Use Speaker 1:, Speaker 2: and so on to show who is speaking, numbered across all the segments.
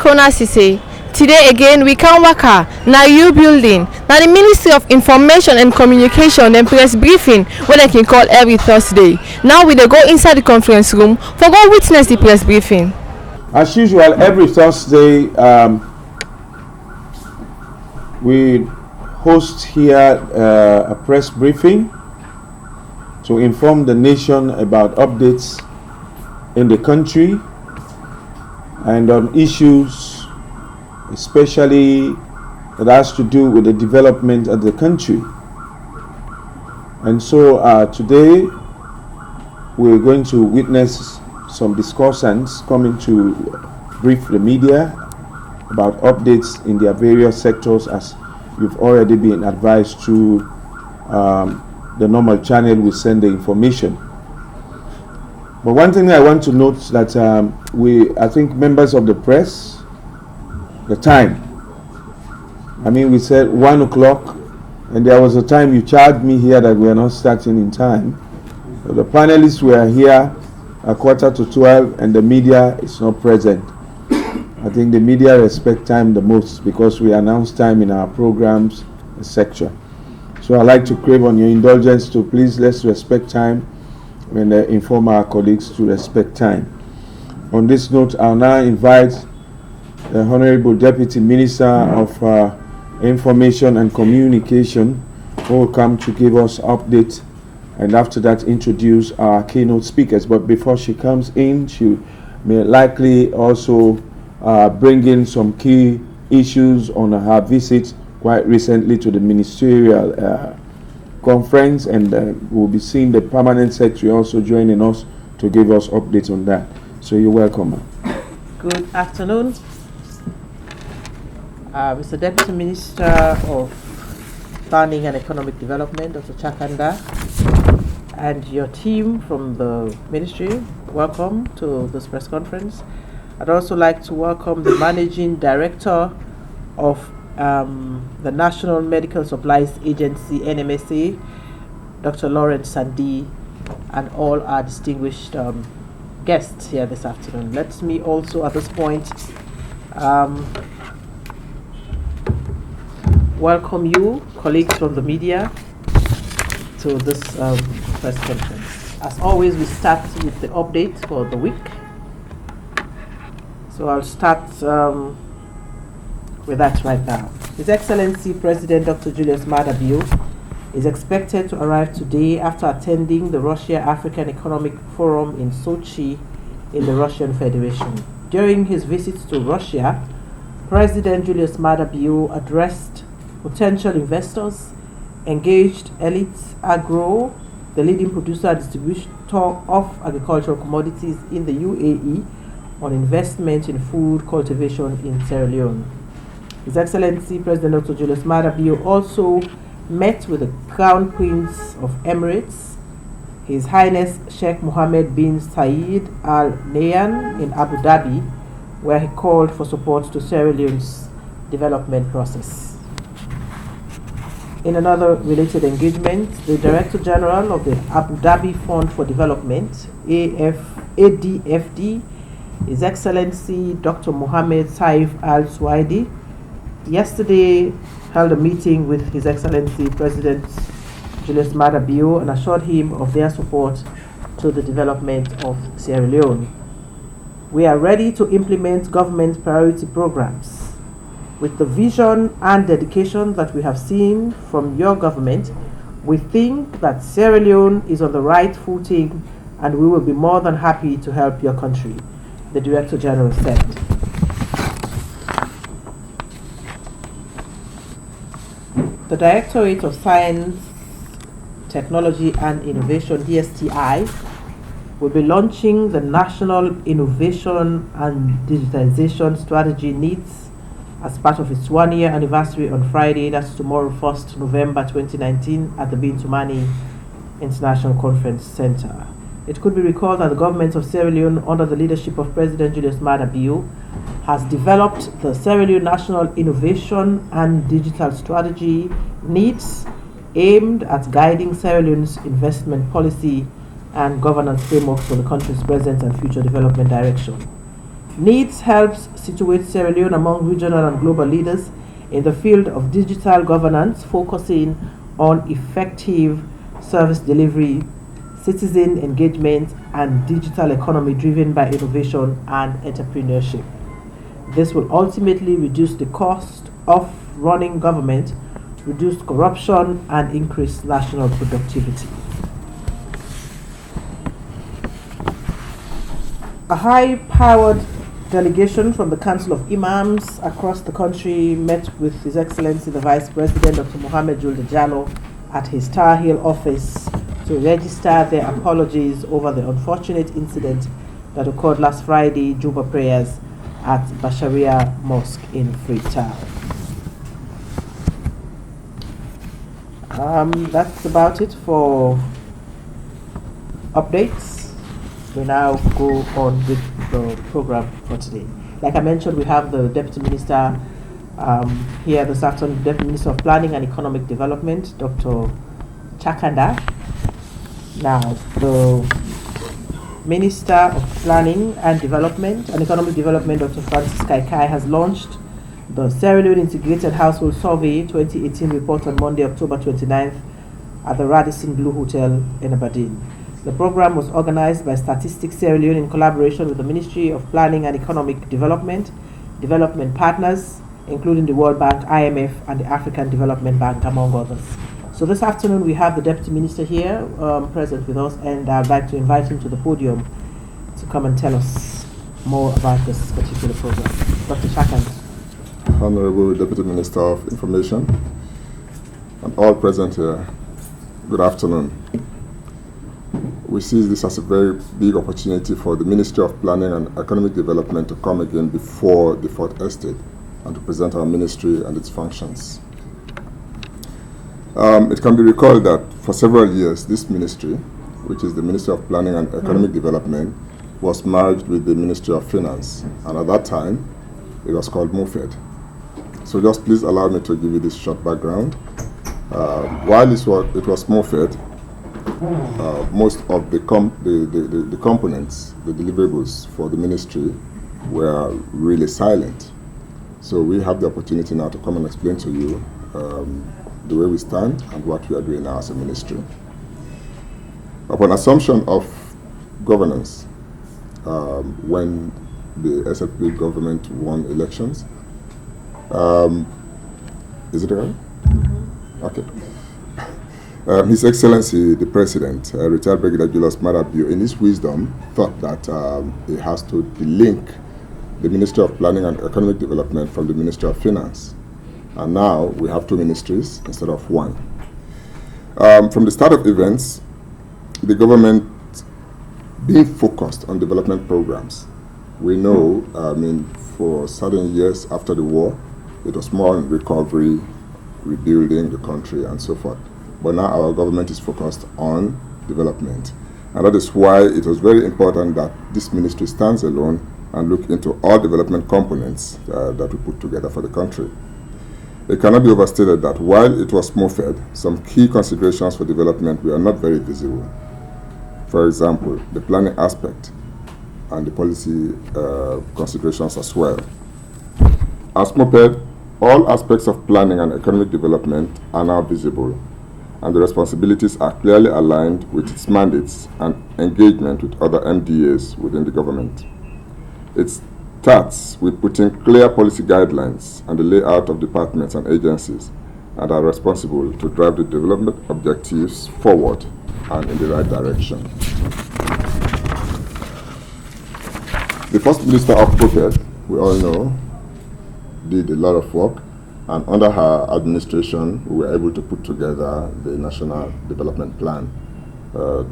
Speaker 1: Kona Sise. Today again we can waka na you building na the Ministry of Information and Communication and press briefing wey dem can call every Thursday. Now we dey go inside the conference room for go witness the press briefing.
Speaker 2: As usual, every Thursday we host here a press briefing to inform the nation about updates in the country and on issues especially that has to do with the development of the country. And so today we're going to witness some discussants coming to brief the media about updates in their various sectors, as you've already been advised through the normal channel we send the information. But one thing I want to note that I think members of the press, the time. I mean, we said 1 o'clock, and there was a time you charged me here that we are not starting in time. So the panelists were here at 11:45, and the media is not present. I think the media respect time the most because we announce time in our programs, etc. So I'd like to crave on your indulgence to please let's respect time and inform our colleagues to respect time. On this note, I'll now invite the Honorable Deputy Minister of Information and Communication, who will come to give us update, and after that introduce our keynote speakers. But before she comes in, she may likely also bring in some key issues on her visit quite recently to the ministerial conference, and we'll be seeing the permanent secretary also joining us to give us updates on that. So you're welcome, ma'am.
Speaker 3: Good afternoon. Mr. Deputy Minister of Planning and Economic Development, Dr. Chakanda, and your team from the ministry, welcome to this press conference. I'd also like to welcome the Managing Director of the National Medical Supplies Agency, NMSA, Dr. Lawrence Sandi, and all our distinguished guests here this afternoon. Let me also at this point welcome you, colleagues from the media, to this press conference. As always, we start with the update for the week. So I'll start with that right now. His Excellency President Dr. Julius Maada Bio is expected to arrive today after attending the Russia-African Economic Forum in Sochi in the Russian Federation. During his visit to Russia, President Julius Maada Bio addressed potential investors, engaged elites, agro, the leading producer and distributor of agricultural commodities in the UAE, on investment in food cultivation in Sierra Leone. His Excellency President Dr. Julius Maada Bio also met with the Crown Prince of Emirates, His Highness Sheikh Mohammed bin Zayed Al Nahyan in Abu Dhabi, where he called for support to Sierra Leone's development process. In another related engagement, the Director General of the Abu Dhabi Fund for Development, ADFD, His Excellency Dr. Mohammed Saif Al Suwaidi, yesterday held a meeting with His Excellency President Julius Maada Bio and assured him of their support to the development of Sierra Leone. We are ready to implement government priority programs. With the vision and dedication that we have seen from your government, we think that Sierra Leone is on the right footing, and we will be more than happy to help your country, the Director General said. The Directorate of Science, Technology and Innovation, DSTI, will be launching the National Innovation and Digitization Strategy NEEDS as part of its 1-year anniversary on Friday, that's tomorrow, 1st November 2019, at the Bintumani International Conference Center. It could be recalled that the government of Sierra Leone, under the leadership of President Julius Maada Bio, has developed the Sierra Leone National Innovation and Digital Strategy NEEDS, aimed at guiding Sierra Leone's investment policy and governance framework for the country's present and future development direction. NEEDS helps situate Sierra Leone among regional and global leaders in the field of digital governance, focusing on effective service delivery, citizen engagement, and digital economy driven by innovation and entrepreneurship. This will ultimately reduce the cost of running government, reduce corruption, and increase national productivity. A high-powered delegation from the Council of Imams across the country met with His Excellency the Vice President Dr. Mohammed Julde Jallo at his Tar Hill office to register their apologies over the unfortunate incident that occurred last Friday, Juba prayers at Basharia Mosque in Freetown. That's about it for updates. We now go on with the program for today. Like I mentioned, we have the Deputy Minister here this afternoon, Deputy Minister of Planning and Economic Development, Dr. Chakanda. Now, the Minister of Planning and Development and Economic Development, Dr. Francis Kaikai, has launched the Sierra Leone Integrated Household Survey 2018 report on Monday, October 29th at the Radisson Blue Hotel in Aberdeen. The program was organized by Statistics Sierra Leone in collaboration with the Ministry of Planning and Economic Development, development partners, including the World Bank, IMF, and the African Development Bank, among others. So this afternoon we have the Deputy Minister here present with us, and I'd like to invite him to the podium to come and tell us more about this particular program. Dr. Chakanda.
Speaker 4: Honorable Deputy Minister of Information and all present here, good afternoon. We see this as a very big opportunity for the Ministry of Planning and Economic Development to come again before the Fourth Estate and to present our ministry and its functions. It can be recalled that for several years this ministry, which is the Ministry of Planning and Economic Development, was merged with the Ministry of Finance, and at that time it was called MOFED. So just please allow me to give you this short background. While it was MOFED, most of the components, the deliverables for the ministry were really silent. So we have the opportunity now to come and explain to you the way we stand and what we are doing now as a ministry. Upon assumption of governance, when the SLP government won elections, is it right? Mm-hmm. Okay. His Excellency the President, retired Brigadier Julius Madabio, in his wisdom, thought that he has to delink the Ministry of Planning and Economic Development from the Ministry of Finance. And now we have two ministries instead of one. From the start of events, the government being focused on development programs. We know, for certain years after the war, it was more on recovery, rebuilding the country, and so forth. But now our government is focused on development. And that is why it was very important that this ministry stands alone and look into all development components that we put together for the country. It cannot be overstated that while it was MOFED, some key considerations for development were not very visible. For example, the planning aspect and the policy considerations as well. As MOPED, all aspects of planning and economic development are now visible, and the responsibilities are clearly aligned with its mandates and engagement with other MDAs within the government. It starts with putting clear policy guidelines and the layout of departments and agencies and are responsible to drive the development objectives forward and in the right direction. The First Minister of MOPED, we all know, did a lot of work, and under her administration we were able to put together the National Development Plan,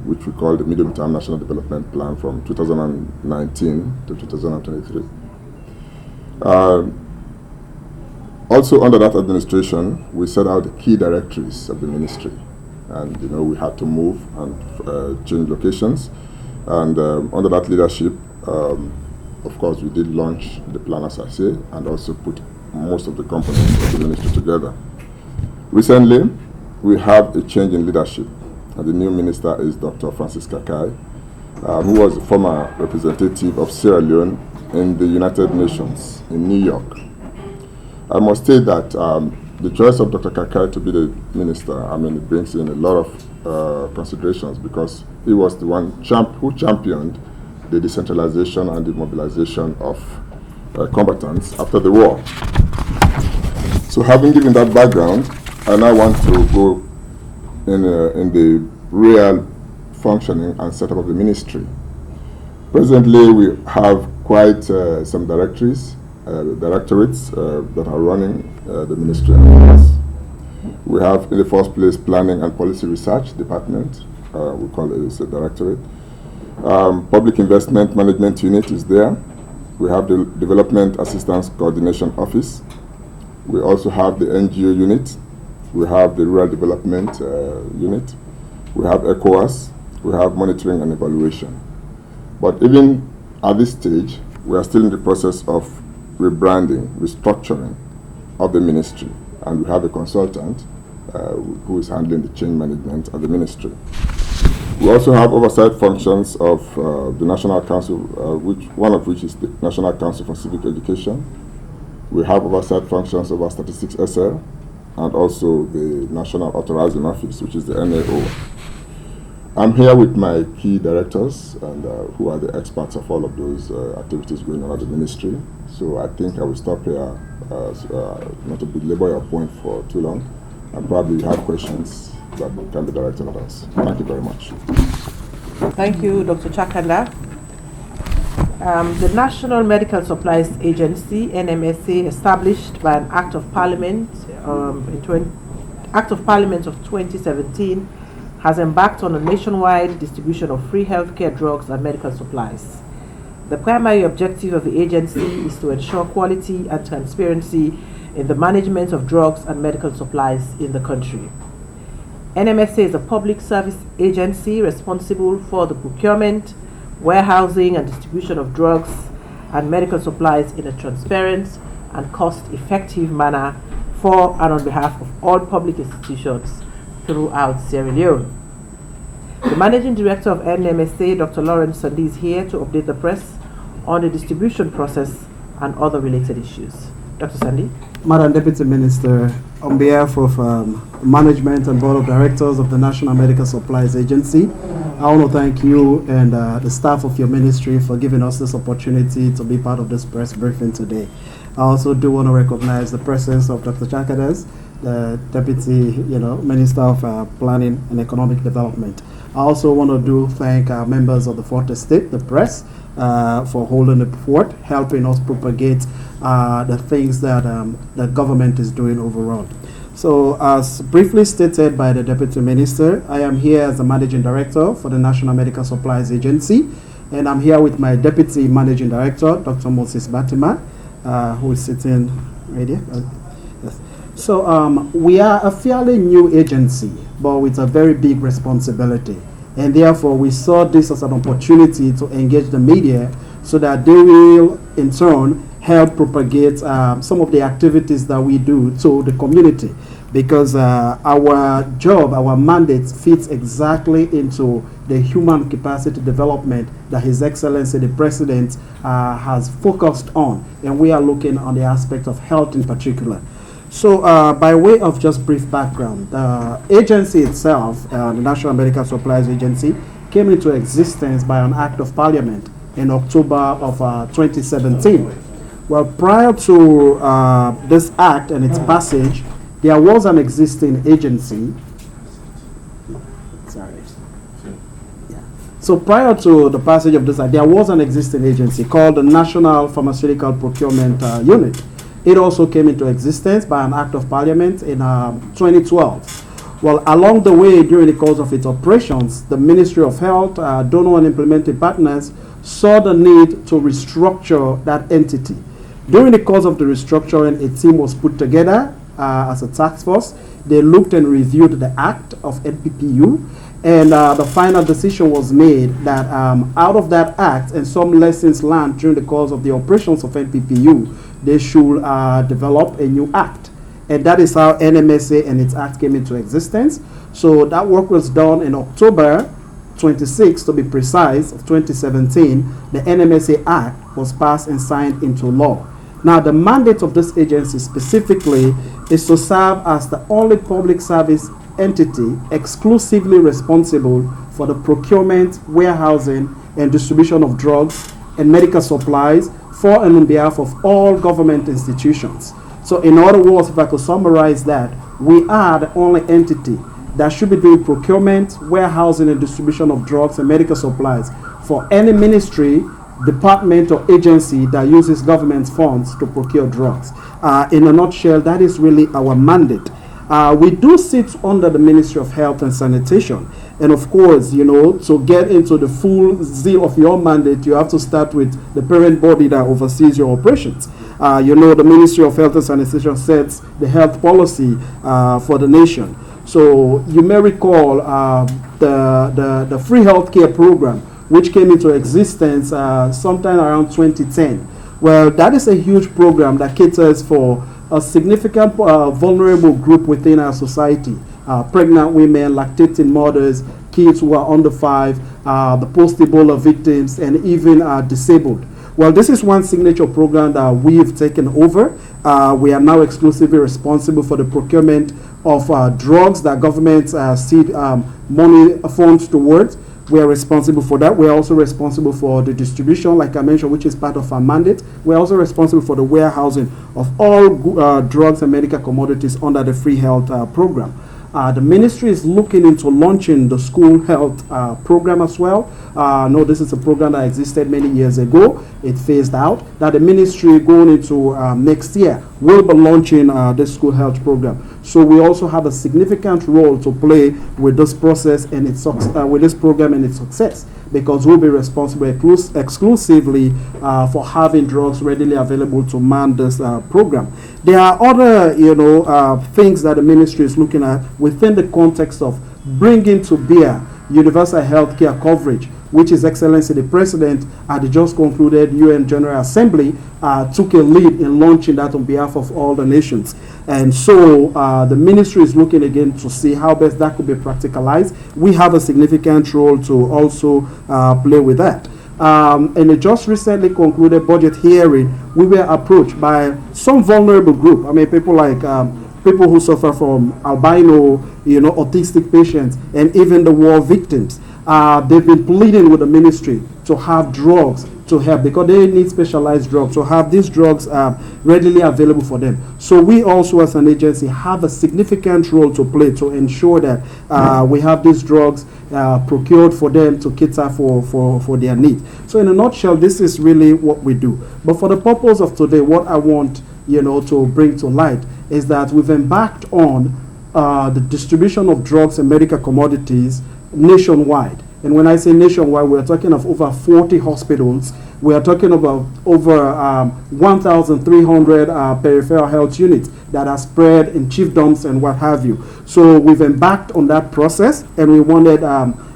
Speaker 4: which we call the Medium-Term National Development Plan from 2019 to 2023. Also under that administration, we set out the key directories of the ministry, and we had to move and change locations, and under that leadership, of course, we did launch the plan, as I say, and also put most of the components of the ministry together. Recently, we have a change in leadership, and the new minister is Dr. Francis Kaikai, who was the former representative of Sierra Leone in the United Nations in New York. I must state that the choice of Dr. Kakai to be the minister, it brings in a lot of considerations, because he was the one who championed the decentralization and the mobilization of combatants after the war. So having given that background, I now want to go in the real functioning and setup of the ministry. Presently, we have quite some directorates that are running the ministry. We have, in the first place, Planning and Policy Research Department. We call it a directorate. Public Investment Management Unit is there. We have the Development Assistance Coordination Office. We also have the NGO unit. We have the Rural Development Unit. We have ECOWAS. We have Monitoring and Evaluation. But even at this stage, we are still in the process of rebranding, restructuring of the ministry. And we have a consultant who is handling the change management of the ministry. We also have oversight functions of the National Council, one of which is the National Council for Civic Education. We have oversight functions of our Statistics SL, and also the National Authorizing Office, which is the NAO. I'm here with my key directors, and who are the experts of all of those activities going on at the ministry. So I think I will stop here, not to belabor your point for too long, and probably have questions that can be directed at us. Thank you very much.
Speaker 3: Thank you, Dr. Chakanda. The National Medical Supplies Agency, NMSA, established by an Act of Parliament of 2017, has embarked on a nationwide distribution of free healthcare drugs and medical supplies. The primary objective of the agency is to ensure quality and transparency in the management of drugs and medical supplies in the country. NMSA is a public service agency responsible for the procurement, warehousing, and distribution of drugs and medical supplies in a transparent and cost-effective manner for and on behalf of all public institutions throughout Sierra Leone. The Managing Director of NMSA, Dr. Lawrence Sandi, is here to update the press on the distribution process and other related issues. Dr. Sandi.
Speaker 5: Madam Deputy Minister, on behalf of management and board of directors of the National Medical Supplies Agency, I want to thank you and the staff of your ministry for giving us this opportunity to be part of this press briefing today. I also do want to recognize the presence of Dr. Chakadas, the Deputy Minister of Planning and Economic Development. I also want to thank our members of the Fourth Estate, the press, for holding the fort, helping us propagate the things that the government is doing overall. So, as briefly stated by the Deputy Minister, I am here as the Managing Director for the National Medical Supplies Agency, and I'm here with my Deputy Managing Director, Dr. Moses Batima, who is sitting right here. Yes. So, we are a fairly new agency, but with a very big responsibility. And therefore, we saw this as an opportunity to engage the media so that they will, in turn, help propagate some of the activities that we do to the community. Because our job, our mandate fits exactly into the human capacity development that His Excellency the President has focused on. And we are looking on the aspect of health in particular. So by way of just brief background, the agency itself, the National Medical Supplies Agency, came into existence by an Act of Parliament in October of 2017. Well, prior to this Act and its passage, there was an existing agency. Sorry. Yeah. So prior to the passage of this Act, there was an existing agency called the National Pharmaceutical Procurement Unit. It also came into existence by an Act of Parliament in 2012. Well, along the way, during the course of its operations, the Ministry of Health, donor and implementing partners, saw the need to restructure that entity. During the course of the restructuring, a team was put together as a task force. They looked and reviewed the Act of NPPU, and the final decision was made that out of that Act and some lessons learned during the course of the operations of NPPU, they should develop a new Act. And that is how NMSA and its Act came into existence. So that work was done in October 26, to be precise, of 2017, the NMSA Act was passed and signed into law. Now, the mandate of this agency specifically is to serve as the only public service entity exclusively responsible for the procurement, warehousing, and distribution of drugs and medical supplies for and on behalf of all government institutions. So, in other words, if I could summarize that, we are the only entity that should be doing procurement, warehousing, and distribution of drugs and medical supplies for any ministry, department, or agency that uses government funds to procure drugs. In a nutshell, that is really our mandate. We do sit under the Ministry of Health and Sanitation. And of course, to get into the full zeal of your mandate, you have to start with the parent body that oversees your operations. The Ministry of Health and Sanitation sets the health policy for the nation. So you may recall the free healthcare program, which came into existence sometime around 2010. Well, that is a huge program that caters for a significant vulnerable group within our society. Pregnant women, lactating mothers, kids who are under 5, the post-Ebola victims, and even disabled. Well, this is one signature program that we've taken over. We are now exclusively responsible for the procurement of drugs that government seed money funds towards. We are responsible for that. We are also responsible for the distribution, like I mentioned, which is part of our mandate. We are also responsible for the warehousing of all drugs and medical commodities under the free health program. The ministry is looking into launching the school health program as well. No, this is a program that existed many years ago. It phased out. That the ministry going into next year will be launching the school health program. So we also have a significant role to play with this process and its with this program and its success, because we'll be responsible exclusively for having drugs readily available to man this program. There are other, things that the ministry is looking at within the context of bringing to bear universal health care coverage, which His Excellency the President at the just concluded UN General Assembly took a lead in launching that on behalf of all the nations. And so the ministry is looking again to see how best that could be practicalized. We have a significant role to also play with that. In a just recently concluded budget hearing, we were approached by some vulnerable group. I mean, people like people who suffer from albino, autistic patients, and even the war victims. They've been pleading with the ministry to have drugs to help, because they need specialized drugs, to have these drugs readily available for them. So we also as an agency have a significant role to play to ensure that we have these drugs procured for them to cater for their needs. So in a nutshell, this is really what we do. But for the purpose of today, what I want to bring to light is that we've embarked on the distribution of drugs and medical commodities nationwide. And when I say nationwide, we're talking of over 40 hospitals. We are talking about over 1,300 peripheral health units that are spread in chiefdoms and what have you. So we've embarked on that process, and we wanted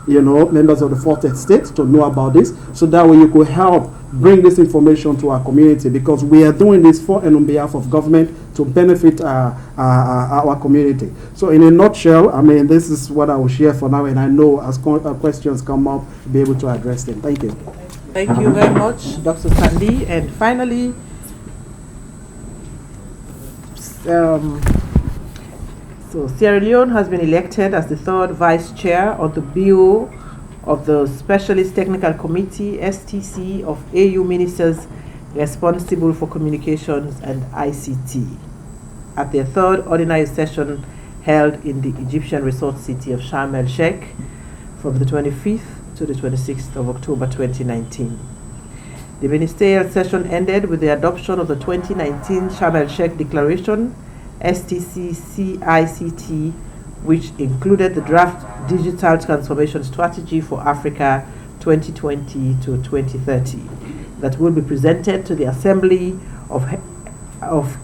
Speaker 5: members of the 4th estate to know about this, so that way you could help bring this information to our community, because we are doing this for and on behalf of government to benefit our community. So in a nutshell, I mean, this is what I will share for now, and I know as questions come up, we'll be able to address them. Thank you.
Speaker 3: Thank you very much, Dr. Sandy. And finally, so Sierra Leone has been elected as the 3rd Vice Chair of the Bureau of the Specialist Technical Committee, STC, of AU Ministers responsible for communications and ICT at their 3rd ordinary session held in the Egyptian resort city of Sharm el-Sheikh from the 25th to the 26th of October 2019. The ministerial session ended with the adoption of the 2019 Sharm el-Sheikh Declaration, STC-CICT, which included the draft Digital Transformation Strategy for Africa 2020 to 2030 that will be presented to the Assembly of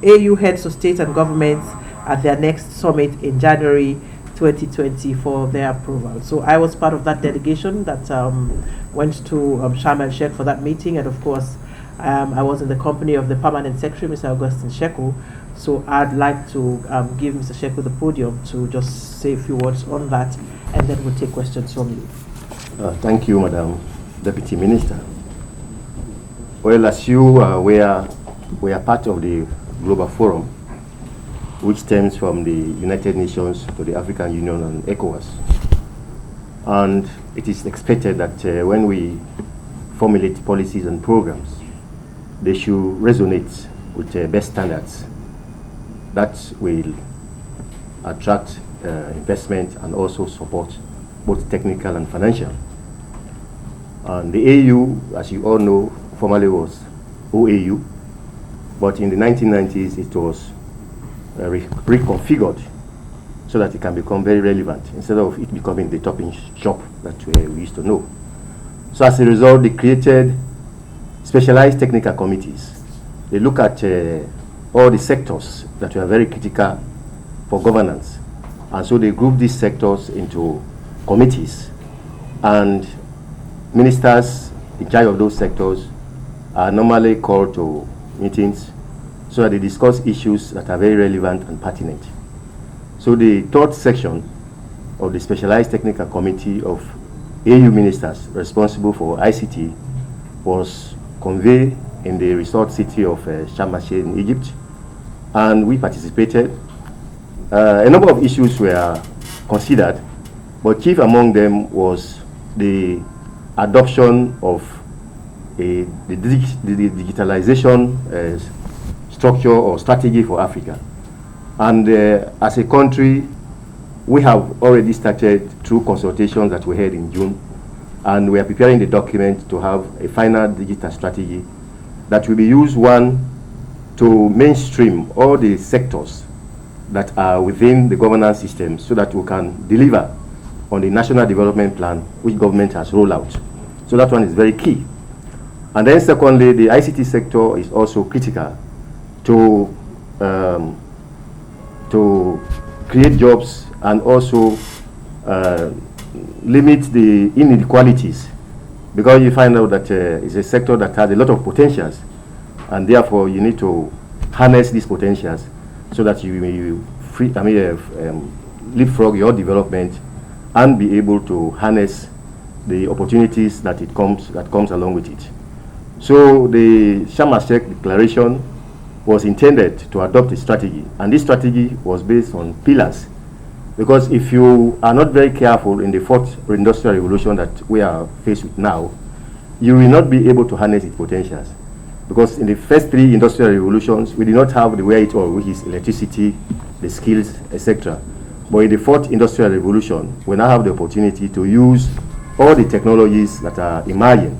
Speaker 3: AU Heads of State and Governments at their next summit in January 2020 for their approval. So I was part of that delegation that went to Sharm el-Sheikh for that meeting, and of course I was in the company of the Permanent Secretary, Mr. Augustine Sheku. So I'd like to give Mr. Sheku the podium to just say a few words on that, and then we'll take questions from you.
Speaker 6: Thank you, Madam Deputy Minister. Well, as you are aware, we are part of the Global Forum, which stems from the United Nations to the African Union and ECOWAS. And it is expected that when we formulate policies and programs, they should resonate with best standards that will attract investment and also support both technical and financial. And the AU, as you all know, formerly was OAU, but in the 1990s it was reconfigured so that it can become very relevant instead of it becoming the topping shop that we used to know. So as a result, they created specialized technical committees. They look at all the sectors that were very critical for governance, and so they group these sectors into committees, and ministers in charge of those sectors are normally called to meetings so that they discuss issues that are very relevant and pertinent. So the third section of the Specialized Technical Committee of AU ministers responsible for ICT was conveyed in the resort city of Sharm el-Sheikh in Egypt, and we participated. A number of issues were considered, but chief among them was the adoption of the digitalization structure or strategy for Africa. And as a country, we have already started through consultations that we had in June, and we are preparing the document to have a final digital strategy that will be used, one, to mainstream all the sectors that are within the governance system so that we can deliver on the national development plan which government has rolled out. So that one is very key. And then secondly, the ICT sector is also critical to create jobs and also limit the inequalities, because you find out that it's a sector that has a lot of potentials, and therefore you need to harness these potentials so that you leapfrog your development and be able to harness the opportunities that comes along with it. So the Sharm el-Sheikh Declaration was intended to adopt a strategy, and this strategy was based on pillars, because if you are not very careful in the fourth industrial revolution that we are faced with now, you will not be able to harness its potentials, because in the first three industrial revolutions we did not have the wherewithal, which is electricity, the skills, etc. But in the fourth industrial revolution, we now have the opportunity to use all the technologies that are emerging.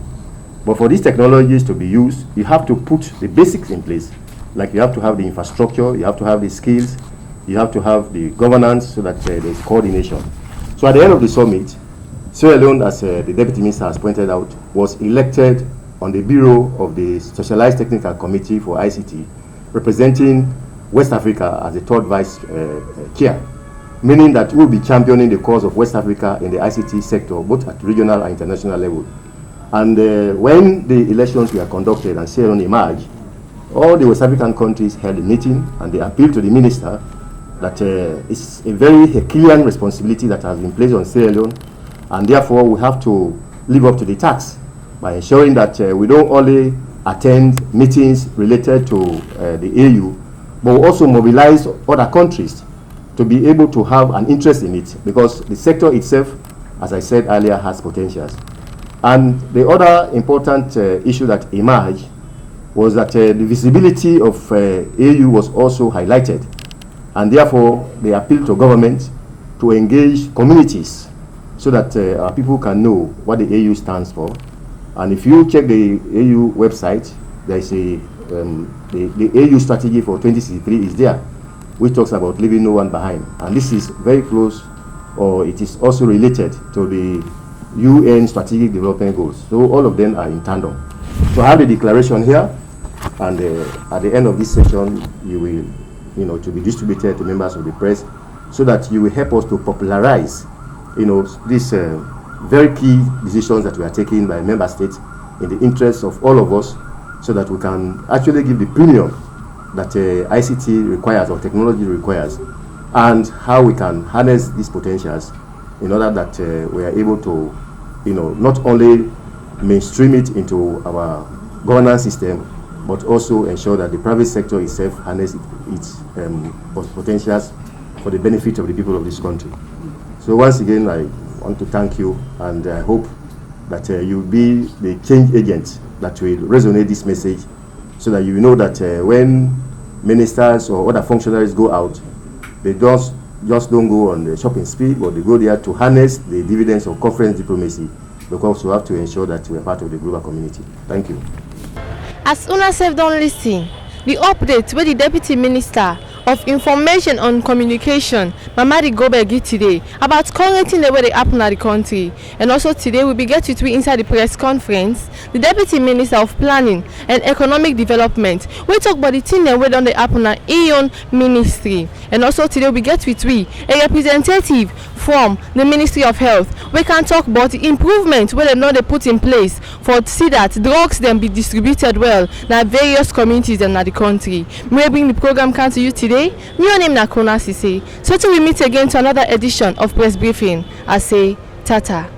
Speaker 6: But for these technologies to be used, you have to put the basics in place. Like you have to have the infrastructure, you have to have the skills, you have to have the governance so that there's coordination. So at the end of the summit, Sierra Leone, as the Deputy Minister has pointed out, was elected on the Bureau of the Specialized Technical Committee for ICT, representing West Africa as the third vice chair, meaning that we'll be championing the cause of West Africa in the ICT sector, both at regional and international level. And when the elections were conducted and Sierra Leone emerged, all the West African countries held a meeting and they appealed to the minister that it's a very Herculean responsibility that has been placed on Sierra Leone, and therefore we have to live up to the task by ensuring that we don't only attend meetings related to the AU, but we also mobilize other countries to be able to have an interest in it, because the sector itself, as I said earlier, has potentials. And the other important issue that emerged was that the visibility of AU was also highlighted, and therefore they appealed to government to engage communities so that our people can know what the AU stands for. And if you check the AU website, there is the AU strategy for 2063 is there, which talks about leaving no one behind. And this is very close, or it is also related to the UN Strategic Development Goals. So all of them are in tandem. So I have the declaration here, and at the end of this session, you will, to be distributed to members of the press, so that you will help us to popularize, these very key decisions that we are taking by member states in the interest of all of us, so that we can actually give the premium that ICT requires or technology requires, and how we can harness these potentials in order that we are able to not only mainstream it into our governance system, but also ensure that the private sector itself harness its potentials for the benefit of the people of this country. So once again, I want to thank you, and I hope that you will be the change agent that will resonate this message, so that you know that when ministers or other functionaries go out, they just don't go on the shopping spree, but they go there to harness the dividends of conference diplomacy, because we have to ensure that we are part of the global community. Thank you.
Speaker 1: As una sef don listen, the update wey the Deputy Minister of Information and Communication, Mamadi Gobe, give today about current thing wey dey happen at the country. And also today we be get with we inside the press conference, the Deputy Minister of Planning and Economic Development, we talk about the thing wey don dey happen at own ministry. And also today we get with we a representative from the Ministry of Health. We can talk about the improvement wey dem don dey put in place for see that drugs dem be distributed well na various communities dem na the country. May bring the program come to you today. My name is Nakona Sise. So till we meet again to another edition of Press Briefing, I say tata.